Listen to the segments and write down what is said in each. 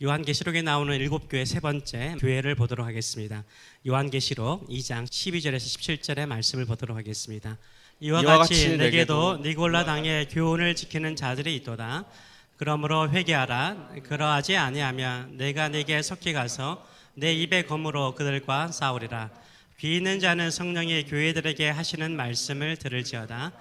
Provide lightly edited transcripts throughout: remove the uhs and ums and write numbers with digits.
요한계시록에 나오는 7교회 세 번째 교회를 보도록 하겠습니다. 요한계시록 2장 12절에서 17절의 말씀을 보도록 하겠습니다. 이와 같이 내게도 니골라 당의 교훈을 지키는 자들이 있도다. 그러므로 회개하라. 그러하지 아니하면 내가 네게 속히 가서 내 입의 검으로 그들과 싸우리라. 귀 있는 자는 성령이 교회들에게 하시는 말씀을 들을지어다.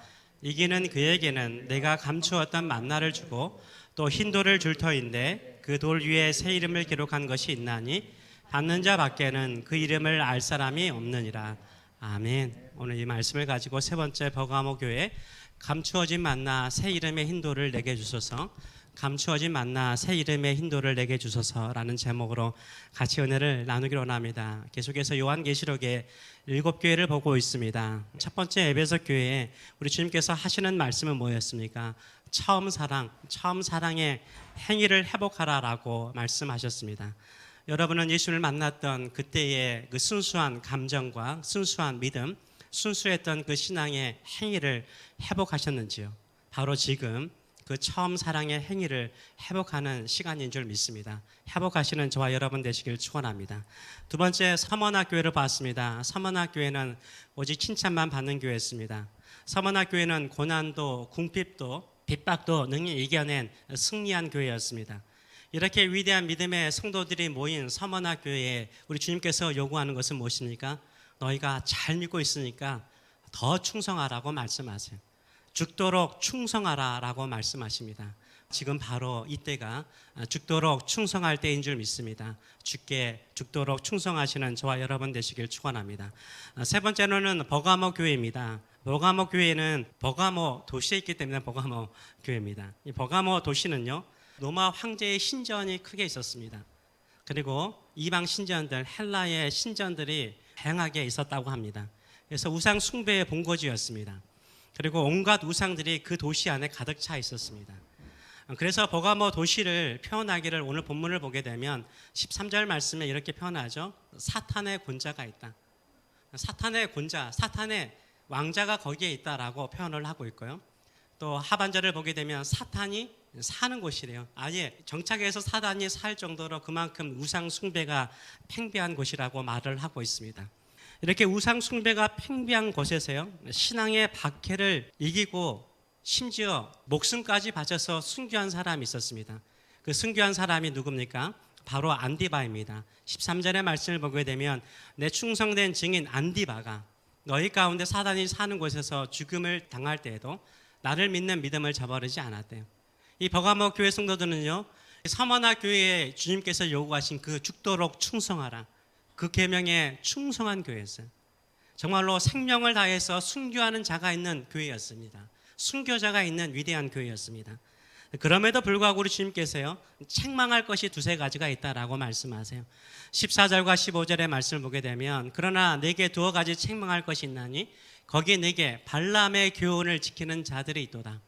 이기는 그에게는 내가 감추었던 만나를 주고 또 흰 돌을 줄 터인데 그 돌 위에 새 이름을 기록한 것이 있나니 받는 자 밖에는 그 이름을 알 사람이 없느니라. 아멘. 오늘 이 말씀을 가지고 세 번째 버가모 교회, 감추어진 만나 새 이름의 흰 돌을 내게 주소서, 감추어진 만나 새 이름의 흰 돌을 내게 주소서라는 제목으로 같이 은혜를 나누기로 원합니다. 계속해서 요한계시록의 7교회를 보고 있습니다. 첫 번째 에베소 교회에 우리 주님께서 하시는 말씀은 뭐였습니까? 처음 사랑의 행위를 회복하라라고 말씀하셨습니다. 여러분은 예수를 만났던 그때의 그 순수한 감정과 순수한 믿음, 순수했던 그 신앙의 행위를 회복하셨는지요? 바로 지금 그 처음 사랑의 행위를 회복하는 시간인 줄 믿습니다. 회복하시는 저와 여러분 되시길 축원합니다. 두 번째 서머나교회를 봤습니다. 서머나교회는 오직 칭찬만 받는 교회였습니다. 서머나교회는 고난도, 궁핍도, 핍박도 능히 이겨낸 승리한 교회였습니다. 이렇게 위대한 믿음의 성도들이 모인 서머나교회에 우리 주님께서 요구하는 것은 무엇입니까? 너희가 잘 믿고 있으니까 더 충성하라고 말씀하세요. 죽도록 충성하라라고 말씀하십니다. 지금 바로 이때가 죽도록 충성할 때인 줄 믿습니다. 주께 죽도록 충성하시는 저와 여러분 되시길 축원합니다. 세 번째로는 버가모 교회입니다. 버가모 교회는 버가모 도시에 있기 때문에 버가모 교회입니다. 이 버가모 도시는요, 로마 황제의 신전이 크게 있었습니다. 그리고 이방 신전들, 헬라의 신전들이 다양하게 있었다고 합니다. 그래서 우상 숭배의 본거지였습니다. 그리고 온갖 우상들이 그 도시 안에 가득 차 있었습니다. 그래서 버가모 도시를 표현하기를 오늘 본문을 보게 되면 13절 말씀에 이렇게 표현하죠. 사탄의 권자가 있다. 사탄의 권자, 사탄의 왕자가 거기에 있다라고 표현을 하고 있고요. 또 하반절을 보게 되면 사탄이 사는 곳이래요. 아예 정착해서 사탄이 살 정도로 그만큼 우상 숭배가 팽배한 곳이라고 말을 하고 있습니다. 이렇게 우상 숭배가 팽배한 곳에서요, 신앙의 박해를 이기고 심지어 목숨까지 바쳐서 순교한 사람이 있었습니다. 그 순교한 사람이 누굽니까? 바로 안디바입니다. 13절의 말씀을 보게 되면 내 충성된 증인 안디바가 너희 가운데 사단이 사는 곳에서 죽음을 당할 때에도 나를 믿는 믿음을 저버리지 않았대요. 이 버가모 교회 성도들은요, 서머나 교회에 주님께서 요구하신 그 죽도록 충성하라, 그 계명에 충성한 교회였어요. 정말로 생명을 다해서 순교하는 자가 있는 교회였습니다. 순교자가 있는 위대한 교회였습니다. 그럼에도 불구하고 우리 주님께서요, 책망할 것이 두세 가지가 있다라고 말씀하세요. 14절과 15절의 말씀을 보게 되면 그러나 내게 두어 가지 책망할 것이 있나니 거기에 내게 발람의 교훈을 지키는 자들이 있도다.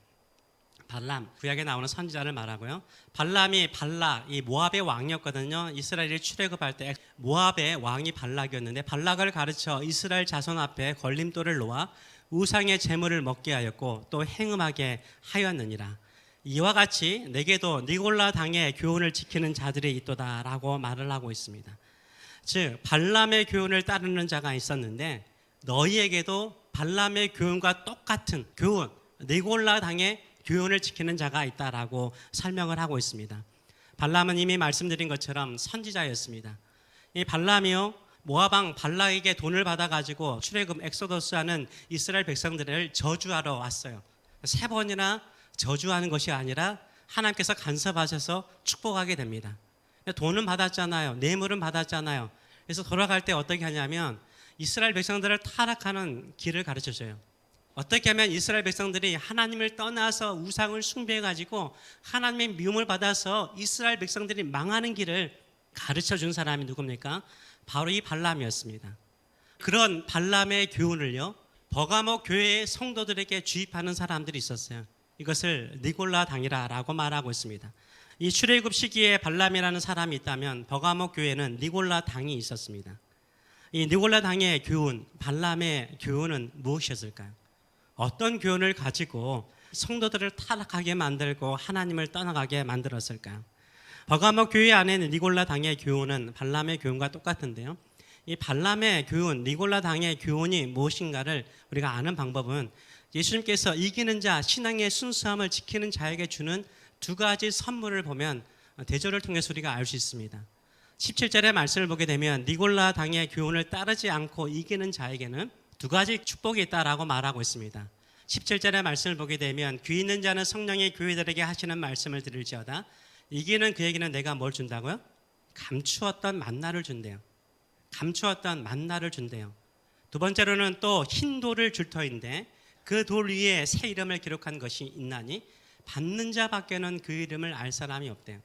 발람, 구약에 나오는 선지자를 말하고요. 발람이 이 모압의 왕이었거든요. 이스라엘이 출애굽할 때 모압의 왕이 발락이었는데 발락을 가르쳐 이스라엘 자손 앞에 걸림돌을 놓아 우상의 제물을 먹게 하였고 또 행음하게 하였느니라. 이와 같이 내게도 니골라 당의 교훈을 지키는 자들이 있도다라고 말을 하고 있습니다. 즉 발람의 교훈을 따르는 자가 있었는데 너희에게도 발람의 교훈과 똑같은 교훈, 니골라 당의 교훈을 지키는 자가 있다라고 설명을 하고 있습니다. 발람은 이미 말씀드린 것처럼 선지자였습니다. 이 발람이요, 모압왕 발락에게 돈을 받아가지고 출애굽 엑소더스하는 이스라엘 백성들을 저주하러 왔어요. 3번이나 저주하는 것이 아니라 하나님께서 간섭하셔서 축복하게 됩니다. 돈은 받았잖아요. 뇌물은 받았잖아요. 그래서 돌아갈 때 어떻게 하냐면 이스라엘 백성들을 타락하는 길을 가르쳐줘요. 어떻게 하면 이스라엘 백성들이 하나님을 떠나서 우상을 숭배해가지고 하나님의 미움을 받아서 이스라엘 백성들이 망하는 길을 가르쳐준 사람이 누굽니까? 바로 이 발람이었습니다. 그런 발람의 교훈을요, 버가모 교회의 성도들에게 주입하는 사람들이 있었어요. 이것을 니골라 당이라고 말하고 있습니다. 이 출애굽 시기에 발람이라는 사람이 있다면 버가모 교회는 니골라 당이 있었습니다. 이 니골라 당의 교훈, 발람의 교훈은 무엇이었을까요? 어떤 교훈을 가지고 성도들을 타락하게 만들고 하나님을 떠나가게 만들었을까요? 버가모 교회 안에 있는 니골라 당의 교훈은 발람의 교훈과 똑같은데요. 이 발람의 교훈, 니골라 당의 교훈이 무엇인가를 우리가 아는 방법은 예수님께서 이기는 자, 신앙의 순수함을 지키는 자에게 주는 두 가지 선물을 보면 대조를 통해서 우리가 알 수 있습니다. 17절의 말씀을 보게 되면 니골라 당의 교훈을 따르지 않고 이기는 자에게는 두 가지 축복이 있다라고 말하고 있습니다. 17절의 말씀을 보게 되면 귀 있는 자는 성령의 교회들에게 하시는 말씀을 들을지어다. 이기는 그에게는 내가 뭘 준다고요? 감추었던 만나를 준대요. 감추었던 만나를 준대요. 두 번째로는 또 흰 돌을 줄 터인데 그 돌 위에 새 이름을 기록한 것이 있나니 받는 자밖에는 그 이름을 알 사람이 없대요.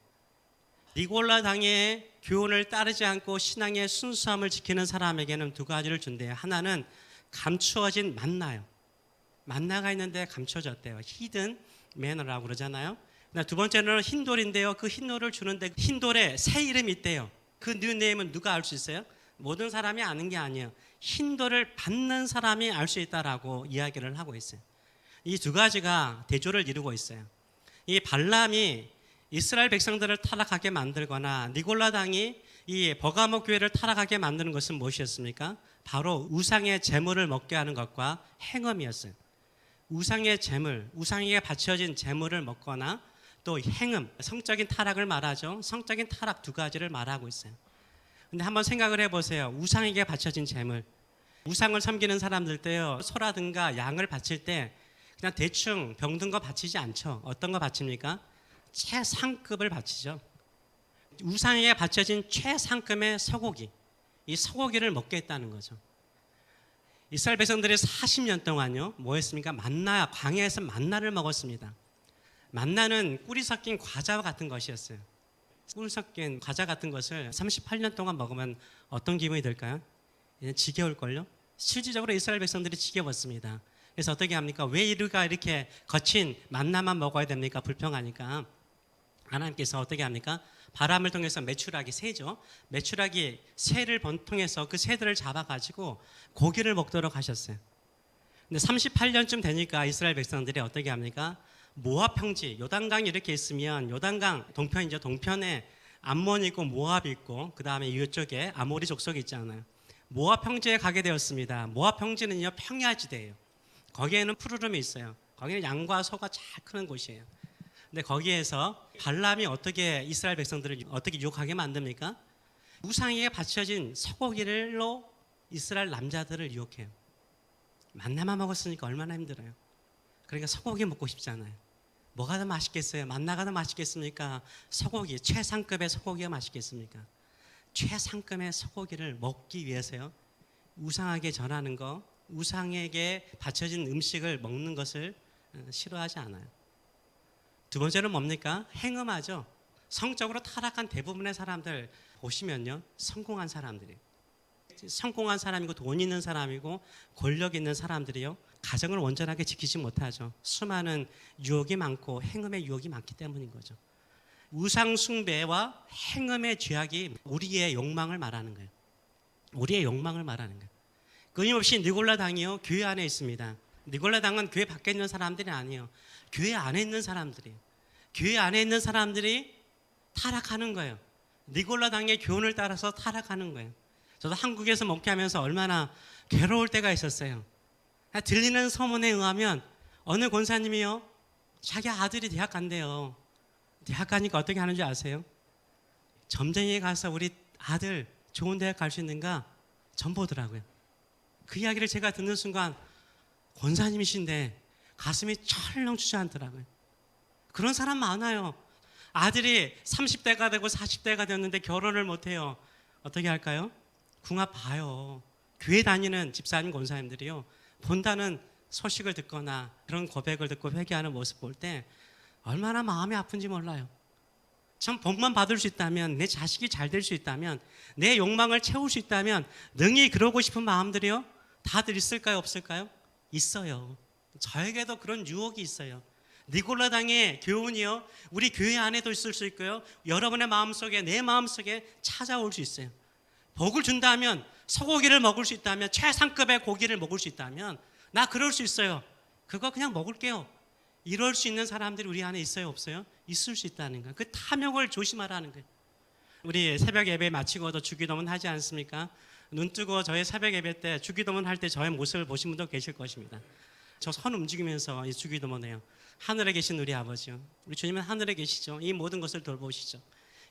니골라 당의 교훈을 따르지 않고 신앙의 순수함을 지키는 사람에게는 두 가지를 준대요. 하나는 감추어진 만나요. 만나가 있는데 감춰졌대요. 히든 매너라고 그러잖아요. 두 번째는 흰돌인데요. 그 흰돌을 주는데 흰돌에 새 이름이 있대요. 그 뉴네임은 누가 알 수 있어요? 모든 사람이 아는 게 아니에요. 흰돌을 받는 사람이 알 수 있다라고 이야기를 하고 있어요. 이 두 가지가 대조를 이루고 있어요. 이 발람이 이스라엘 백성들을 타락하게 만들거나 니골라 당이 이 버가모 교회를 타락하게 만드는 것은 무엇이었습니까? 바로 우상의 제물을 먹게 하는 것과 행음이었어요. 우상의 제물, 우상에게 바쳐진 제물을 먹거나 또 행음, 성적인 타락을 말하죠. 성적인 타락 두 가지를 말하고 있어요. 근데 한번 생각을 해보세요. 우상에게 바쳐진 제물. 우상을 섬기는 사람들 때요, 소라든가 양을 바칠 때 그냥 대충 병든 거 바치지 않죠. 어떤 거 바칩니까? 최상급을 바치죠. 우상에게 바쳐진 최상급의 소고기, 이 소고기를 먹게 했다는 거죠. 이스라엘 백성들이 40년 동안요, 뭐 했습니까? 만나, 광야에서 만나를 먹었습니다. 만나는 꿀이 섞인 과자와 같은 것이었어요. 꿀 섞인 과자 같은 것을 38년 동안 먹으면 어떤 기분이 들까요? 그냥 지겨울걸요? 실질적으로 이스라엘 백성들이 지겨웠습니다. 그래서 어떻게 합니까? 왜 우리가 이렇게 거친 만나만 먹어야 됩니까? 불평하니까 하나님께서 어떻게 합니까? 바람을 통해서 메추라기 새죠. 메추라기 새를 통해서 그 새들을 잡아가지고 고기를 먹도록 하셨어요. 근데 38년쯤 되니까 이스라엘 백성들이 어떻게 합니까? 모압 평지, 요단강이 이렇게 있으면 요단강 동편이죠. 동편에 암몬이 있고 모압이 있고 그 다음에 이쪽에 아모리 족속이 있잖아요. 모압 평지에 가게 되었습니다. 모압 평지는요, 평야지대예요. 거기에는 푸르름이 있어요. 거기는 양과 소가 잘 크는 곳이에요. 근데 거기에서 발람이 어떻게 이스라엘 백성들을 어떻게 유혹하게 만듭니까? 우상에게 바쳐진 소고기로 이스라엘 남자들을 유혹해요. 만나만 먹었으니까 얼마나 힘들어요. 그러니까 소고기 먹고 싶잖아요. 뭐가 더 맛있겠어요? 만나가 더 맛있겠습니까? 소고기, 최상급의 소고기가 맛있겠습니까? 최상급의 소고기를 먹기 위해서요, 우상에게 전하는 거, 우상에게 바쳐진 음식을 먹는 것을 싫어하지 않아요. 두 번째는 뭡니까? 행음하죠. 성적으로 타락한 대부분의 사람들 보시면요, 성공한 사람들이에요. 성공한 사람이고 돈 있는 사람이고 권력 있는 사람들이요, 가정을 온전하게 지키지 못하죠. 수많은 유혹이 많고 행음의 유혹이 많기 때문인 거죠. 우상 숭배와 행음의 죄악이 우리의 욕망을 말하는 거예요. 우리의 욕망을 말하는 거예요. 끊임없이 니골라 당이요, 교회 안에 있습니다. 니골라 당은 교회 밖에 있는 사람들이 아니에요. 교회 안에 있는 사람들이에요. 교회 안에 있는 사람들이 타락하는 거예요. 니골라 당의 교훈을 따라서 타락하는 거예요. 저도 한국에서 목회하면서 얼마나 괴로울 때가 있었어요. 들리는 소문에 의하면 어느 권사님이요, 자기 아들이 대학 간대요. 대학 가니까 어떻게 하는지 아세요? 점쟁이에 가서 우리 아들 좋은 대학 갈 수 있는가 점 보더라고요. 그 이야기를 제가 듣는 순간 권사님이신데 가슴이 철렁 주저앉더라고요. 그런 사람 많아요. 아들이 30대가 되고 40대가 됐는데 결혼을 못해요. 어떻게 할까요? 궁합 봐요. 교회 다니는 집사님 권사님들이요, 본다는 소식을 듣거나 그런 고백을 듣고 회개하는 모습 볼 때 얼마나 마음이 아픈지 몰라요. 참 복만 받을 수 있다면, 내 자식이 잘 될 수 있다면, 내 욕망을 채울 수 있다면 능히 그러고 싶은 마음들이요, 다들 있을까요? 없을까요? 있어요. 저에게도 그런 유혹이 있어요. 니골라 당의 교훈이요, 우리 교회 안에도 있을 수 있고요, 여러분의 마음속에, 내 마음속에 찾아올 수 있어요. 복을 준다면, 소고기를 먹을 수 있다면, 최상급의 고기를 먹을 수 있다면 나 그럴 수 있어요. 그거 그냥 먹을게요. 이럴 수 있는 사람들이 우리 안에 있어요, 없어요? 있을 수 있다는 거예요. 그 탐욕을 조심하라는 거예요. 우리 새벽 예배 마치고도 주기도문 하지 않습니까? 눈 뜨고 저의 새벽 예배 때 주기도문 할 때 저의 모습을 보신 분도 계실 것입니다. 저 손 움직이면서 이 주기도문해요. 하늘에 계신 우리 아버지요, 우리 주님은 하늘에 계시죠. 이 모든 것을 돌보시죠.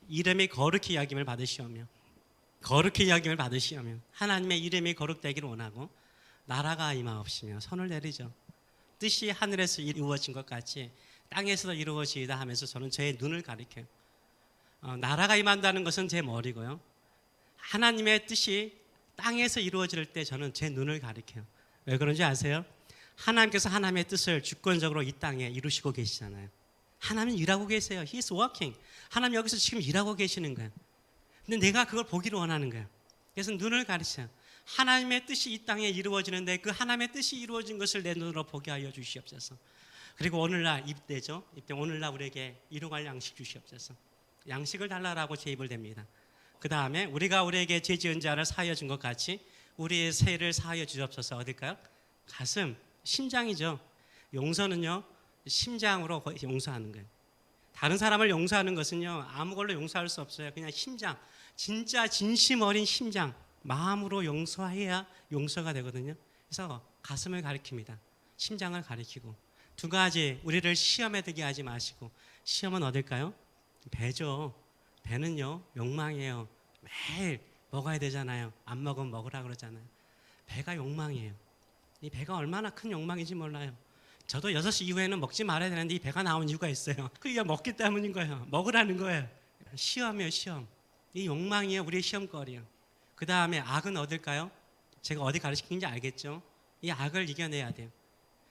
이름이 거룩히 여김을 받으시오며, 거룩히 여김을 받으시오며, 하나님의 이름이 거룩되기를 원하고 나라가 임하옵시며. 손을 내리죠. 뜻이 하늘에서 이루어진 것 같이 땅에서도 이루어지이다 하면서 저는 제 눈을 가리켜요. 나라가 임한다는 것은 제 머리고요, 하나님의 뜻이 땅에서 이루어질 때 저는 제 눈을 가리켜요. 왜 그런지 아세요? 하나님께서 하나님의 뜻을 주권적으로 이 땅에 이루시고 계시잖아요. 하나님 일하고 계세요. He's working. 하나님 여기서 지금 일하고 계시는 거예요. 근데 내가 그걸 보기를 원하는 거예요. 그래서 눈을 가리쳐요. 하나님의 뜻이 이 땅에 이루어지는데 그 하나님의 뜻이 이루어진 것을 내 눈으로 보게 하여 주시옵소서. 그리고 오늘날 입대죠. 입대 오늘날 우리에게 일용할 양식 주시옵소서. 양식을 달라라고 제 입을 댑니다. 그 다음에 우리가 우리에게 죄 지은 자를 사하여 준 것 같이 우리의 죄를 사하여 주옵소서. 어딜까요? 가슴, 심장이죠. 용서는요, 심장으로 용서하는 거예요. 다른 사람을 용서하는 것은요, 아무 걸로 용서할 수 없어요. 그냥 심장, 진짜 진심 어린 심장, 마음으로 용서해야 용서가 되거든요. 그래서 가슴을 가리킵니다. 심장을 가리키고. 두 가지, 우리를 시험에 들게 하지 마시고. 시험은 어딜까요? 배죠. 배는요, 욕망이에요. 매일 먹어야 되잖아요. 안 먹으면 먹으라 그러잖아요. 배가 욕망이에요. 이 배가 얼마나 큰 욕망인지 몰라요. 저도 6시 이후에는 먹지 말아야 되는데 이 배가 나온 이유가 있어요. 그게 먹기 때문인 거예요. 먹으라는 거예요. 시험이에요, 시험. 이 욕망이에요, 우리의 시험거리예요. 그 다음에 악은 어딜까요? 제가 어디 가르치는지 알겠죠? 이 악을 이겨내야 돼요.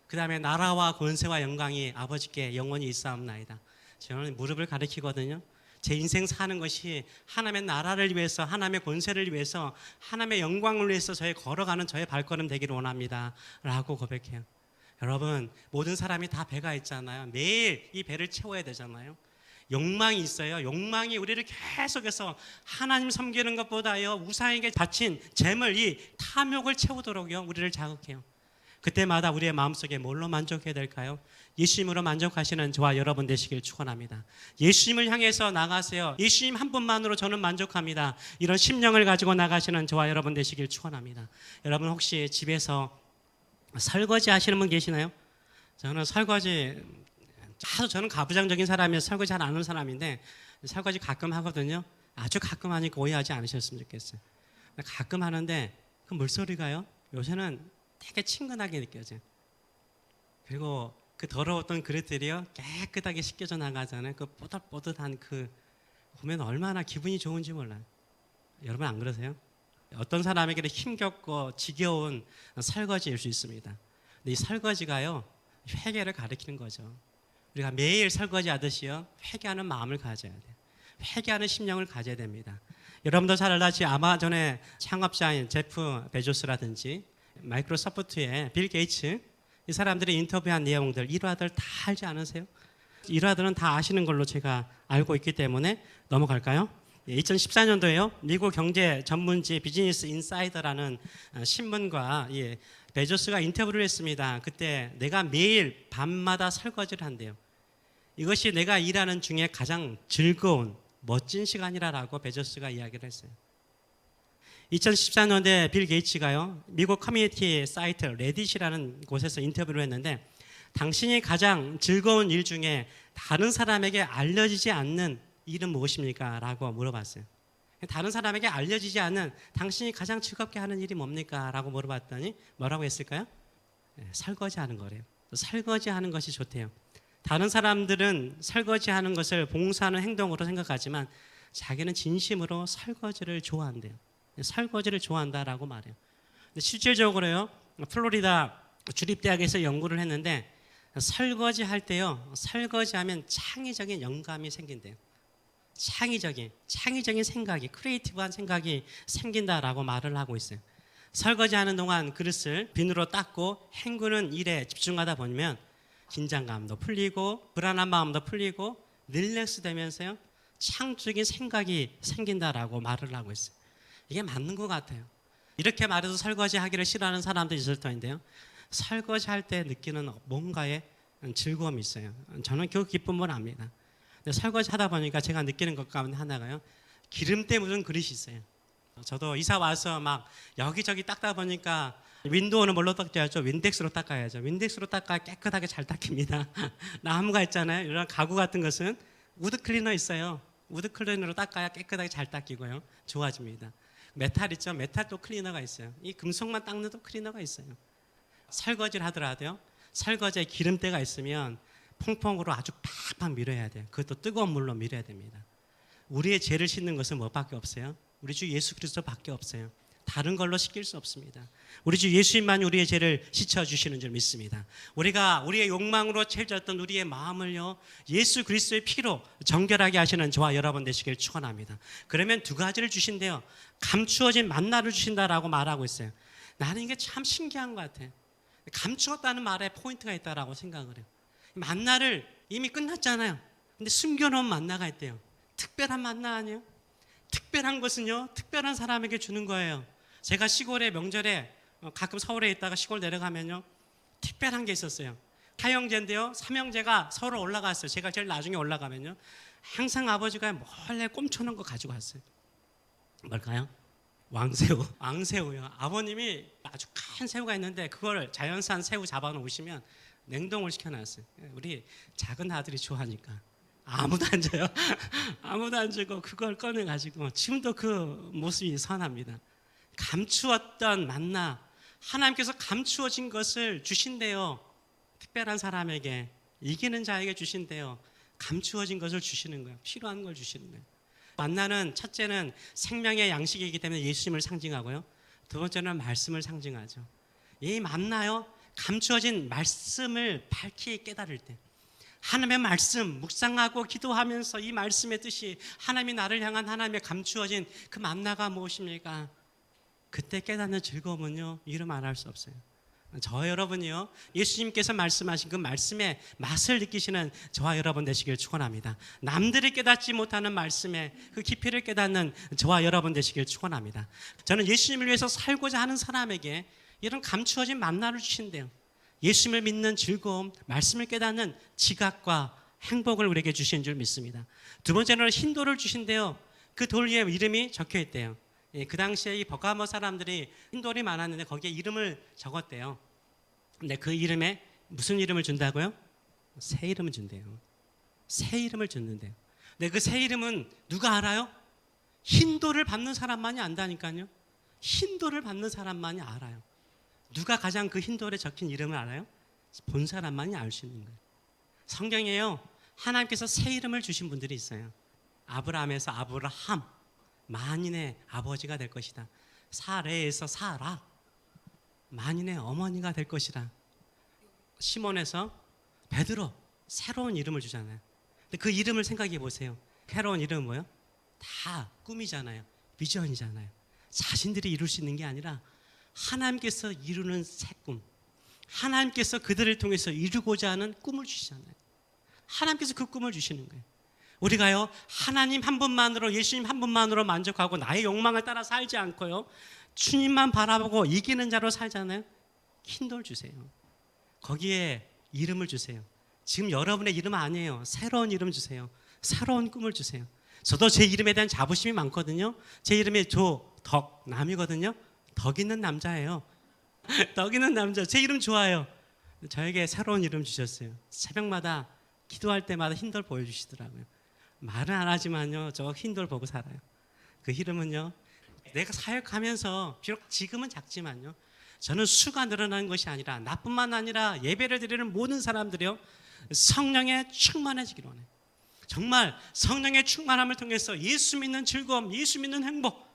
그 다음에 나라와 권세와 영광이 아버지께 영원히 있사옵나이다. 저는 무릎을 가리키거든요. 제 인생 사는 것이 하나님의 나라를 위해서, 하나님의 권세를 위해서, 하나님의 영광을 위해서 저의 걸어가는 저의 발걸음 되기를 원합니다 라고 고백해요. 여러분, 모든 사람이 다 배가 있잖아요. 매일 이 배를 채워야 되잖아요. 욕망이 있어요. 욕망이 우리를 계속해서 하나님 섬기는 것보다요, 우상에게 바친 재물, 이 탐욕을 채우도록요, 우리를 자극해요. 그때마다 우리의 마음속에 뭘로 만족해야 될까요? 예수님으로 만족하시는 저와 여러분 되시길 축원합니다. 예수님을 향해서 나가세요. 예수님 한 분만으로 저는 만족합니다. 이런 심령을 가지고 나가시는 저와 여러분 되시길 축원합니다. 여러분 혹시 집에서 설거지 하시는 분 계시나요? 저는 설거지 아주 저는 가부장적인 사람이에요. 설거지 잘 안 하는 사람인데 설거지 가끔 하거든요. 아주 가끔 하니까 오해하지 않으셨으면 좋겠어요. 가끔 하는데 그 물소리가요, 요새는 되게 친근하게 느껴져요. 그리고 그 더러웠던 그릇들이요, 깨끗하게 씻겨져 나가잖아요. 그 뽀득뽀득한 그 보면 얼마나 기분이 좋은지 몰라요. 여러분 안 그러세요? 어떤 사람에게는 힘겹고 지겨운 설거지일 수 있습니다. 근데 이 설거지가요, 회개를 가리키는 거죠. 우리가 매일 설거지 하듯이요, 회개하는 마음을 가져야 돼요. 회개하는 심령을 가져야 됩니다. 여러분도 잘 알다시피 아마존의 창업자인 제프 베조스라든지 마이크로소프트의 빌 게이츠, 이 사람들이 인터뷰한 내용들, 일화들 다 알지 않으세요? 일화들은 다 아시는 걸로 제가 알고 있기 때문에 넘어갈까요? 2014년도에요. 미국 경제 전문지 비즈니스 인사이더라는 신문과 베조스가 인터뷰를 했습니다. 그때 내가 매일 밤마다 설거지를 한대요. 이것이 내가 일하는 중에 가장 즐거운 멋진 시간이라고 베조스가 이야기를 했어요. 2014년도에 빌 게이츠가요, 미국 커뮤니티 사이트 레딧이라는 곳에서 인터뷰를 했는데, 당신이 가장 즐거운 일 중에 다른 사람에게 알려지지 않는 일은 무엇입니까? 라고 물어봤어요. 다른 사람에게 알려지지 않는 당신이 가장 즐겁게 하는 일이 뭡니까? 라고 물어봤더니 뭐라고 했을까요? 설거지하는 거래요. 설거지하는 것이 좋대요. 다른 사람들은 설거지하는 것을 봉사하는 행동으로 생각하지만 자기는 진심으로 설거지를 좋아한대요. 설거지를 좋아한다라고 말해요. 근데 실질적으로요, 플로리다 주립대학에서 연구를 했는데 설거지 할 때요, 설거지하면 창의적인 영감이 생긴대요. 창의적인 생각이, 크리에이티브한 생각이 생긴다라고 말을 하고 있어요. 설거지하는 동안 그릇을 비누로 닦고 헹구는 일에 집중하다 보면 긴장감도 풀리고 불안한 마음도 풀리고 릴렉스 되면서요, 창조적인 생각이 생긴다라고 말을 하고 있어요. 이게 맞는 것 같아요. 이렇게 말해도 설거지 하기를 싫어하는 사람도 있을 터인데요, 설거지 할 때 느끼는 뭔가의 즐거움이 있어요. 저는 그 기쁨을 압니다. 근데 설거지 하다 보니까 제가 느끼는 것 가운데 하나가요. 기름때 묻은 그릇이 있어요. 저도 이사 와서 막 여기저기 닦다 보니까 윈도우는 뭘로 닦아야죠? 윈덱스로 닦아야죠. 윈덱스로 닦아야 깨끗하게 잘 닦입니다. 나무가 있잖아요. 이런 가구 같은 것은 우드 클리너 있어요. 우드 클리너로 닦아야 깨끗하게 잘 닦이고요. 좋아집니다. 메탈 있죠? 메탈도 클리너가 있어요. 이 금속만 닦는 도 클리너가 있어요. 설거지를 하더라도요. 설거지에 기름때가 있으면 퐁퐁으로 아주 팍팍 밀어야 돼요. 그것도 뜨거운 물로 밀어야 됩니다. 우리의 죄를 씻는 것은 뭐밖에 없어요? 우리 주 예수 그리스도밖에 없어요. 다른 걸로 씻길 수 없습니다. 우리 주 예수님만이 우리의 죄를 씻어주시는 줄 믿습니다. 우리가 우리의 욕망으로 채워졌던 우리의 마음을요, 예수 그리스도의 피로 정결하게 하시는 저와 여러분 되시길 축원합니다. 그러면 두 가지를 주신대요. 감추어진 만나를 주신다라고 말하고 있어요. 나는 이게 참 신기한 것 같아요. 감추었다는 말에 포인트가 있다라고 생각을 해요. 만나를 이미 끝났잖아요. 근데 숨겨놓은 만나가 있대요. 특별한 만나 아니에요? 특별한 것은요, 특별한 사람에게 주는 거예요. 제가 시골에 명절에 가끔 서울에 있다가 시골 내려가면요, 특별한 게 있었어요. 타형제인데요, 삼형제가 서로 올라갔어요. 제가 제일 나중에 올라가면요, 항상 아버지가 몰래 꼼쳐놓은 거 가지고 왔어요. 뭘까요? 왕새우. 왕새우요. 아버님이 아주 큰 새우가 있는데 그걸 자연산 새우 잡아놓으시면 냉동을 시켜놨어요. 우리 작은 아들이 좋아하니까. 아무도 안 줘요. 아무도 안 주고 그걸 꺼내가지고 지금도 그 모습이 선합니다. 감추었던 만나, 하나님께서 감추어진 것을 주신대요. 특별한 사람에게, 이기는 자에게 주신대요. 감추어진 것을 주시는 거예요. 필요한 걸 주시는 거예요. 만나는 첫째는 생명의 양식이기 때문에 예수님을 상징하고요. 두 번째는 말씀을 상징하죠. 이 만나요, 감추어진 말씀을 밝히 깨달을 때, 하나님의 말씀 묵상하고 기도하면서 이 말씀의 뜻이, 하나님이 나를 향한 하나님의 감추어진 그 만나가 무엇입니까? 그때 깨닫는 즐거움은요, 이루 말할 수 없어요. 저와 여러분이요, 예수님께서 말씀하신 그 말씀의 맛을 느끼시는 저와 여러분 되시길 축원합니다. 남들이 깨닫지 못하는 말씀의 그 깊이를 깨닫는 저와 여러분 되시길 축원합니다. 저는 예수님을 위해서 살고자 하는 사람에게 이런 감추어진 만나를 주신대요. 예수님을 믿는 즐거움, 말씀을 깨닫는 지각과 행복을 우리에게 주신 줄 믿습니다. 두 번째는 흰 돌을 주신대요. 그 돌 위에 이름이 적혀 있대요. 그 당시에 이 버가모 사람들이 흰 돌이 많았는데 거기에 이름을 적었대요. 근데 그 이름에 무슨 이름을 준다고요? 새 이름을 준대요. 새 이름을 줬는데요. 근데 그 새 이름은 누가 알아요? 흰 돌을 밟는 사람만이 안다니까요. 흰 돌을 밟는 사람만이 알아요. 누가 가장 그 흰 돌에 적힌 이름을 알아요? 본 사람만이 알 수 있는 거예요. 성경에요, 하나님께서 새 이름을 주신 분들이 있어요. 아브라함에서 아브라함, 만인의 아버지가 될 것이다. 사레에서 사라, 만인의 어머니가 될 것이다. 시몬에서 베드로, 새로운 이름을 주잖아요. 근데 그 이름을 생각해 보세요. 새로운 이름은 뭐예요? 다 꿈이잖아요. 비전이잖아요. 자신들이 이룰 수 있는 게 아니라 하나님께서 이루는 새 꿈, 하나님께서 그들을 통해서 이루고자 하는 꿈을 주시잖아요. 하나님께서 그 꿈을 주시는 거예요. 우리가요, 하나님 한 분만으로, 예수님 한 분만으로 만족하고 나의 욕망을 따라 살지 않고요, 주님만 바라보고 이기는 자로 살잖아요. 흰 돌 주세요. 거기에 이름을 주세요. 지금 여러분의 이름 아니에요. 새로운 이름 주세요. 새로운 꿈을 주세요. 저도 제 이름에 대한 자부심이 많거든요. 제 이름이 조덕남이거든요. 덕 있는 남자예요. 덕 있는 남자. 제 이름 좋아요. 저에게 새로운 이름 주셨어요. 새벽마다 기도할 때마다 흰 돌 보여주시더라고요. 말은 안 하지만요, 저 흰 돌 보고 살아요. 그 이름은요, 내가 사역하면서 비록 지금은 작지만요, 저는 수가 늘어나는 것이 아니라, 나뿐만 아니라 예배를 드리는 모든 사람들이요, 성령에 충만해지기를 원해요. 정말 성령의 충만함을 통해서 예수 믿는 즐거움, 예수 믿는 행복,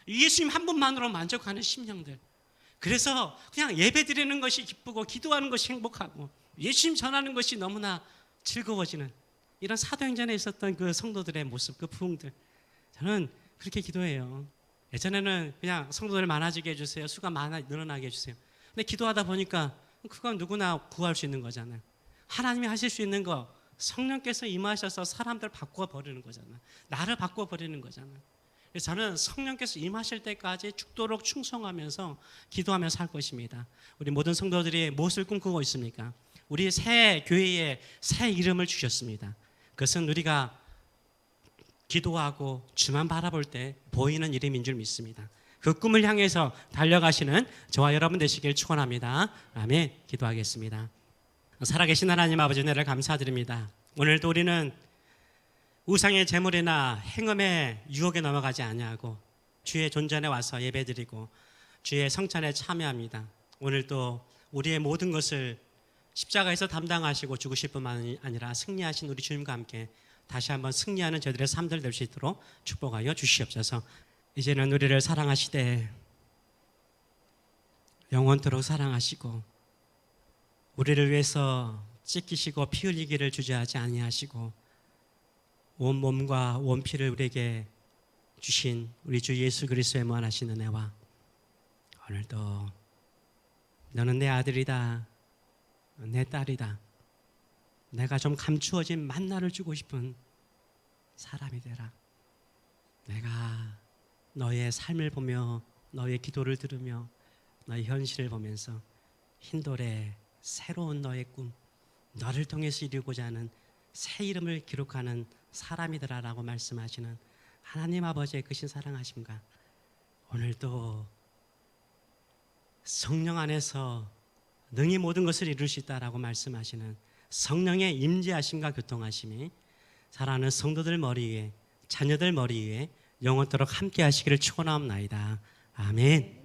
예수님 한 분만으로 만족하는 심령들. 그래서 그냥 예배 드리는 것이 기쁘고 기도하는 것이 행복하고 예수님 전하는 것이 너무나 즐거워지는 이런 사도행전에 있었던 그 성도들의 모습, 그 부흥들. 저는 그렇게 기도해요. 예전에는 그냥 성도들 많아지게 해주세요, 수가 늘어나게 해주세요. 근데 기도하다 보니까 그건 누구나 구할 수 있는 거잖아요. 하나님이 하실 수 있는 거, 성령께서 임하셔서 사람들 바꿔버리는 거잖아요. 나를 바꿔버리는 거잖아요. 그래서 저는 성령께서 임하실 때까지 죽도록 충성하면서 기도하며 살 것입니다. 우리 모든 성도들이 무엇을 꿈꾸고 있습니까? 우리 새 교회에 새 이름을 주셨습니다. 그것은 우리가 기도하고 주만 바라볼 때 보이는 일임인 줄 믿습니다. 그 꿈을 향해서 달려가시는 저와 여러분 되시길 축원합니다. 아멘. 기도하겠습니다. 살아계신 하나님 아버지 은혜를 감사드립니다. 오늘도 우리는 우상의 제물이나 행음의 유혹에 넘어가지 아니하고 주의 존전에 와서 예배드리고 주의 성찬에 참여합니다. 오늘도 우리의 모든 것을 십자가에서 담당하시고 죽으실 뿐만 아니라 승리하신 우리 주님과 함께 다시 한번 승리하는 저희들의 삶들 될 수 있도록 축복하여 주시옵소서. 이제는 우리를 사랑하시되 영원토록 사랑하시고 우리를 위해서 찢기시고 피 흘리기를 주저하지 아니하시고 온 몸과 온 피를 우리에게 주신 우리 주 예수 그리스도의 무한하신 은혜와 오늘도 너는 내 아들이다, 내 딸이다, 내가 좀 감추어진 만나를 주고 싶은 사람이 되라. 내가 너의 삶을 보며 너의 기도를 들으며 너의 현실을 보면서 흰돌에 새로운 너의 꿈, 너를 통해서 이루고자 하는 새 이름을 기록하는 사람이더라라고 말씀하시는 하나님 아버지의 크신 사랑하심과 오늘도 성령 안에서 능히 모든 것을 이룰 수 있다라고 말씀하시는 성령의 임재하심과 교통하심이 사랑하는 성도들 머리 위에 자녀들 머리 위에 영원토록 함께 하시기를 축원하옵나이다. 아멘.